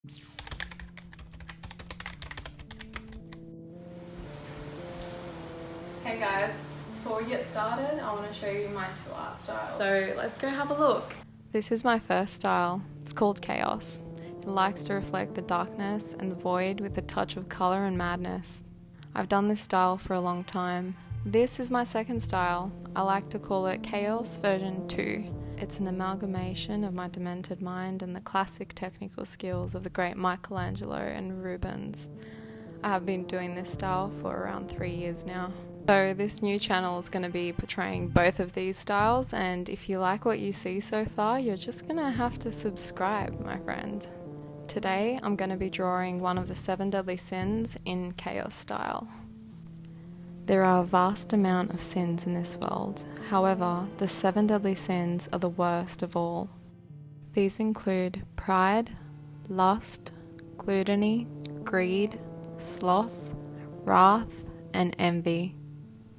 Hey guys, before we get started, I want to show you my two art styles. So let's go have a look. This is my first style. It's called Chaos. It likes to reflect the darkness and the void with a touch of colour and madness. I've done this style for a long time. This is my second style. I like to call it Chaos version 2. It's an amalgamation of my demented mind and the classic technical skills of the great Michelangelo and Rubens. I have been doing this style for around 3 years now. So this new channel is going to be portraying both of these styles, and if you like what you see so far, you're just going to have to subscribe, my friend. Today I'm going to be drawing one of the 7 deadly sins in Chaos style. There are a vast amount of sins in this world. However, the 7 deadly sins are the worst of all. These include pride, lust, gluttony, greed, sloth, wrath, and envy.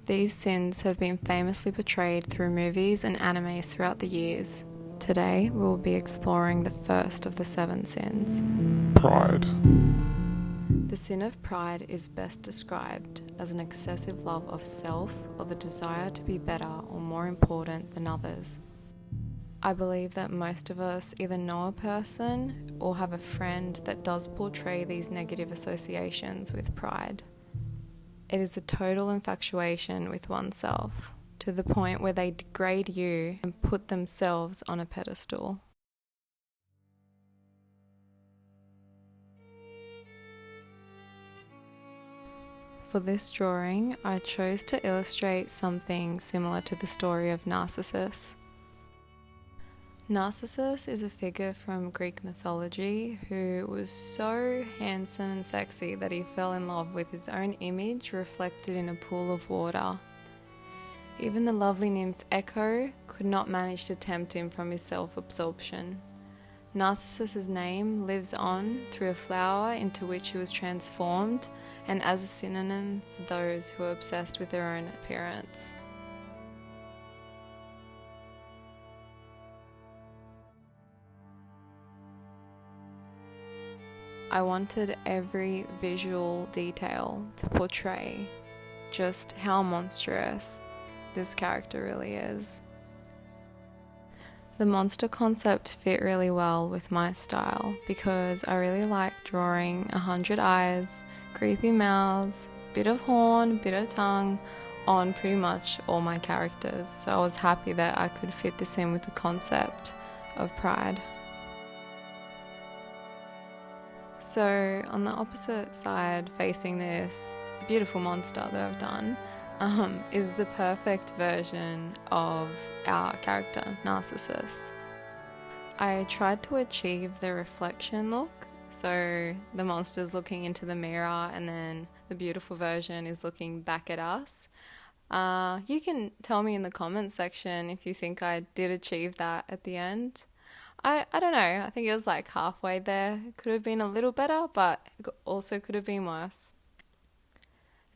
These sins have been famously portrayed through movies and animes throughout the years. Today, we will be exploring the first of the 7 sins. Pride. The sin of pride is best described as an excessive love of self or the desire to be better or more important than others. I believe that most of us either know a person or have a friend that does portray these negative associations with pride. It is the total infatuation with oneself, to the point where they degrade you and put themselves on a pedestal. For this drawing, I chose to illustrate something similar to the story of Narcissus. Narcissus is a figure from Greek mythology who was so handsome and sexy that he fell in love with his own image reflected in a pool of water. Even the lovely nymph Echo could not manage to tempt him from his self-absorption. Narcissus's name lives on through a flower into which he was transformed, and as a synonym for those who are obsessed with their own appearance. I wanted every visual detail to portray just how monstrous this character really is. The monster concept fit really well with my style because I really like drawing 100 eyes, creepy mouths, bit of horn, bit of tongue on pretty much all my characters. So I was happy that I could fit this in with the concept of pride. So on the opposite side, facing this beautiful monster that I've done, is the perfect version of our character, Narcissus. I tried to achieve the reflection look, so the monster's looking into the mirror and then the beautiful version is looking back at us. You can tell me in the comments section if you think I did achieve that at the end. I don't know, I think it was like halfway there. It could have been a little better, but it also could have been worse.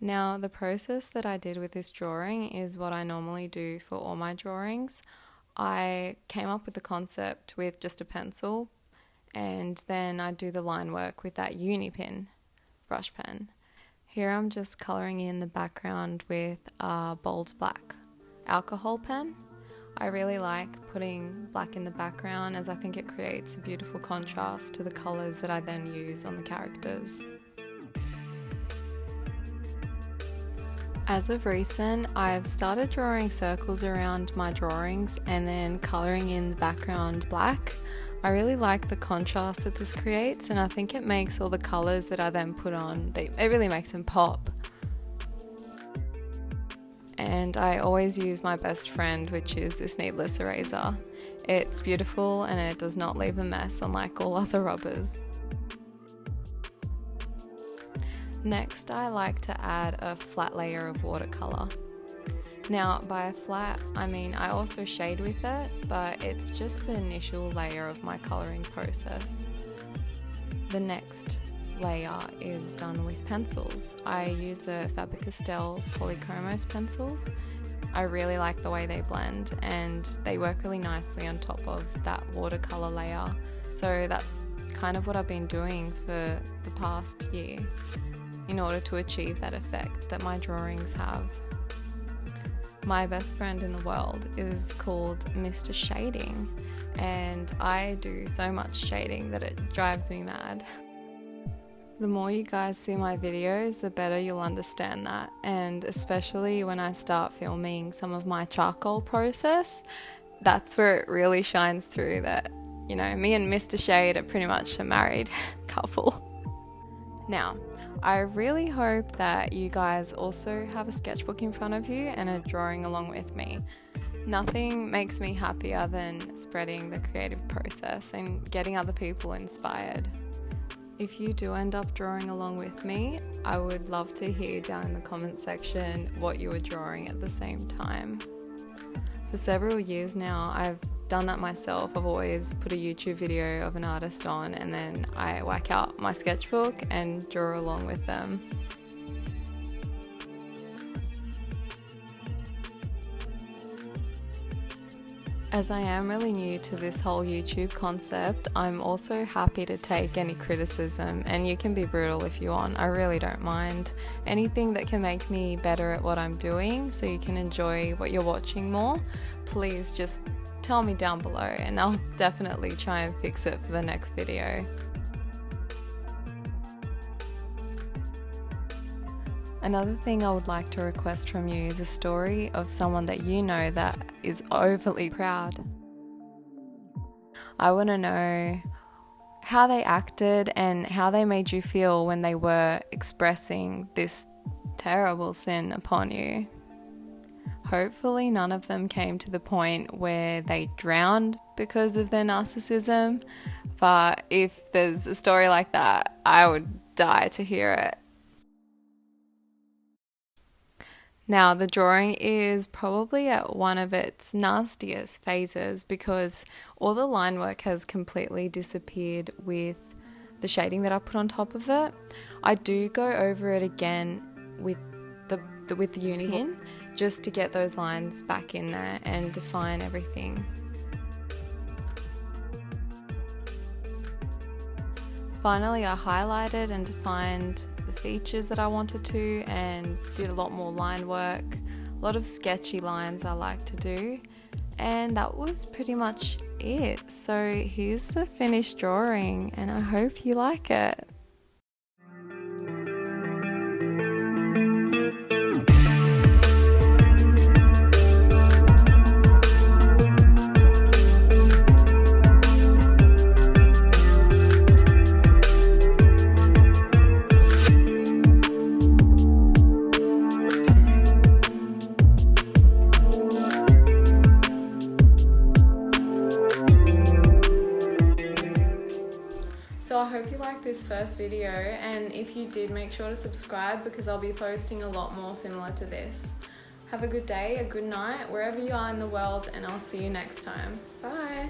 Now, the process that I did with this drawing is what I normally do for all my drawings. I came up with the concept with just a pencil, and then I do the line work with that uni pen, brush pen. Here I'm just colouring in the background with a bold black alcohol pen. I really like putting black in the background as I think it creates a beautiful contrast to the colours that I then use on the characters. As of recent, I've started drawing circles around my drawings and then colouring in the background black. I really like the contrast that this creates, and I think it makes all the colours that I then put on, it really makes them pop. And I always use my best friend, which is this needless eraser. It's beautiful and it does not leave a mess unlike all other rubbers. Next, I like to add a flat layer of watercolour. Now, by a flat, I mean I also shade with it, but it's just the initial layer of my colouring process. The next layer is done with pencils. I use the Faber-Castell Polychromos pencils. I really like the way they blend and they work really nicely on top of that watercolour layer. So that's kind of what I've been doing for the past year in order to achieve that effect that my drawings have. My best friend in the world is called Mr. Shading, and I do so much shading that it drives me mad. The more you guys see my videos, the better you'll understand that, and especially when I start filming some of my charcoal process, that's where it really shines through that, you know, me and Mr. Shade are pretty much a married couple. Now, I really hope that you guys also have a sketchbook in front of you and are drawing along with me. Nothing makes me happier than spreading the creative process and getting other people inspired. If you do end up drawing along with me, I would love to hear down in the comments section what you were drawing at the same time. For several years now, I've done that myself. I've always put a YouTube video of an artist on, and then I whack out my sketchbook and draw along with them. As I am really new to this whole YouTube concept, I'm also happy to take any criticism, and you can be brutal if you want. I really don't mind. Anything that can make me better at what I'm doing so you can enjoy what you're watching more, please just tell me down below and I'll definitely try and fix it for the next video. Another thing I would like to request from you is a story of someone that you know that is overly proud. I want to know how they acted and how they made you feel when they were expressing this terrible sin upon you. Hopefully none of them came to the point where they drowned because of their narcissism, but if there's a story like that, I would die to hear it. Now, the drawing is probably at one of its nastiest phases because all the line work has completely disappeared with the shading that I put on top of it. I do go over it again with the Unicorn just to get those lines back in there and define everything. Finally, I highlighted and defined the features that I wanted to and did a lot more line work, a lot of sketchy lines I like to do, and that was pretty much it. So here's the finished drawing and I hope you like it. So I hope you liked this first video, and if you did, make sure to subscribe because I'll be posting a lot more similar to this. Have a good day, a good night, wherever you are in the world, and I'll see you next time. Bye!